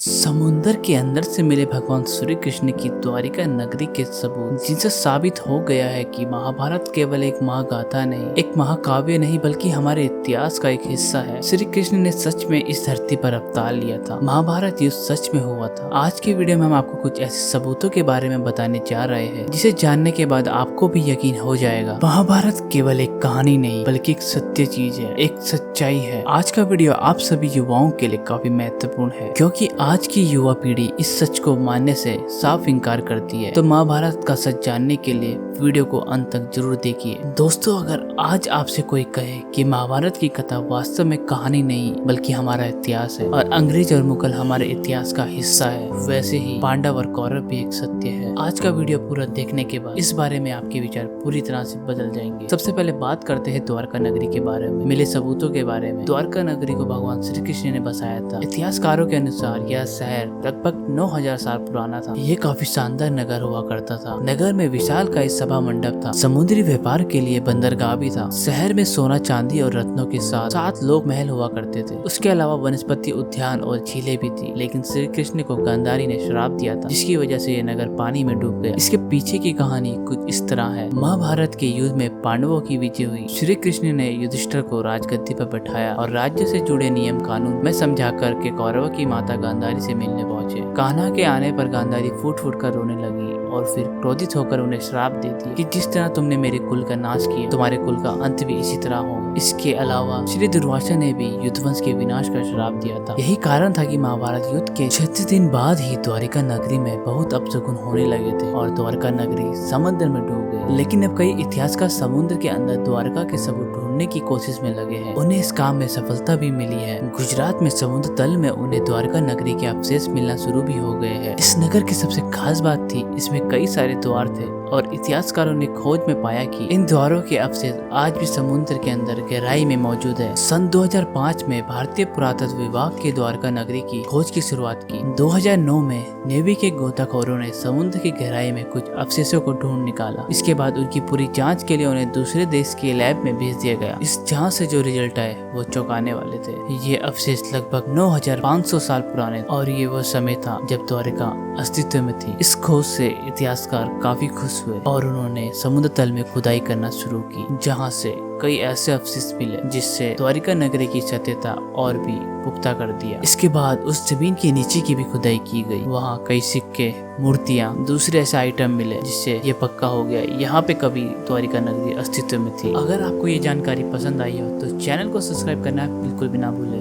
समुंदर के अंदर से मिले भगवान श्री कृष्ण की द्वारिका नगरी के सबूत, जिनसे साबित हो गया है कि महाभारत केवल एक महागाथा नहीं, एक महाकाव्य नहीं, बल्कि हमारे इतिहास का एक हिस्सा है। श्री कृष्ण ने सच में इस धरती पर अवतार लिया था। महाभारत युद्ध सच में हुआ था। आज की वीडियो में हम आपको कुछ ऐसे सबूतों के बारे में बताने जा रहे हैं, जिसे जानने के बाद आपको भी यकीन हो जाएगा महाभारत केवल एक कहानी नहीं, बल्कि एक सत्य चीज है, एक सच्चाई है। आज का वीडियो आप सभी युवाओं के लिए काफी महत्वपूर्ण है, क्योंकि आज की युवा पीढ़ी इस सच को मानने से साफ इनकार करती है। तो महाभारत का सच जानने के लिए वीडियो को अंत तक जरूर देखिए। दोस्तों, अगर आज आपसे कोई कहे कि महाभारत की कथा वास्तव में कहानी नहीं, बल्कि हमारा इतिहास है और अंग्रेज और मुगल हमारे इतिहास का हिस्सा है, वैसे ही पांडव और कौरव भी एक सत्य है। आज का वीडियो पूरा देखने के बाद इस बारे में आपके विचार पूरी तरह से बदल जाएंगे। सबसे पहले बात करते हैं द्वारका नगरी के बारे में, मिले सबूतों के बारे में। द्वारका नगरी को भगवान श्री कृष्ण ने बसाया था। इतिहासकारों के अनुसार यह शहर लगभग 9000 साल पुराना था। ये काफी शानदार नगर हुआ करता था। नगर में विशालकाय सभा मंडप था, समुद्री व्यापार के लिए बंदरगाह भी था। शहर में सोना, चांदी और रत्नों के साथ 7 लोक महल हुआ करते थे। उसके अलावा वनस्पति उद्यान और झीलें भी थी। लेकिन श्री कृष्ण को गांधारी ने श्राप दिया था, जिसकी वजह से ये नगर पानी में डूब गया। इसके पीछे की कहानी कुछ इस तरह है। महाभारत के युद्ध में पांडवों की विजय हुई। श्री कृष्ण ने युधिष्ठिर को राजगद्दी पर बैठाया और राज्य से जुड़े नियम कानून में समझा करके कौरवों की माता गांधारी से मिलने पहुंचे। कान्हा के आने पर गांधारी फूट फूट कर रोने लगी और फिर क्रोधित होकर उन्हें श्राप देती कि जिस तरह तुमने मेरे कुल का नाश किया, तुम्हारे कुल का अंत भी इसी तरह हो। इसके अलावा श्री दुर्वासा ने भी युद्धवंश के विनाश का श्राप दिया था। यही कारण था कि महाभारत युद्ध के 36 दिन बाद ही द्वारिका नगरी में बहुत अपशकुन होने लगे थे और द्वारका नगरी समुद्र में डूब गई। लेकिन अब कई इतिहासकार समुद्र के अंदर द्वारका के सबूत ढूंढने की कोशिश में लगे हैं। उन्हें इस काम में सफलता भी मिली है। गुजरात में समुद्र तल में उन्हें द्वारका नगरी के अवशेष मिलना शुरू भी हो गए हैं। इस नगर की सबसे खास बात थी, इसमें कई सारे द्वार थे और इतिहासकारों ने खोज में पाया कि इन द्वारों के अवशेष आज भी समुद्र के अंदर गहराई में मौजूद है। सन 2005 में भारतीय पुरातत्व विभाग के द्वारका नगरी की खोज की शुरुआत की। 2009 में नेवी के गोताखोरों ने समुद्र की गहराई में कुछ अवशेषों को ढूंढ निकाला। इसके बाद उनकी पूरी जांच के लिए उन्हें दूसरे देश के लैब में भेज दिया गया। इस जांच से जो रिजल्ट आए वो चौंकाने वाले थे। ये अवशेष लगभग 9500 साल पुराने और ये वो समय था जब द्वारका अस्तित्व में थी। इस खोज से इतिहासकार काफी खुश हुए और उन्होंने समुद्र तल में खुदाई करना शुरू की, जहां से कई ऐसे अवशेष मिले जिससे द्वारिका नगरी की सत्यता और भी पुख्ता कर दिया। इसके बाद उस जमीन के नीचे की भी खुदाई की गई। वहां कई सिक्के, मूर्तियां, दूसरे ऐसे आइटम मिले जिससे ये पक्का हो गया यहाँ पे कभी द्वारिका नगरी अस्तित्व में थी। अगर आपको ये जानकारी पसंद आई हो तो चैनल को सब्सक्राइब करना बिल्कुल भी ना भूले।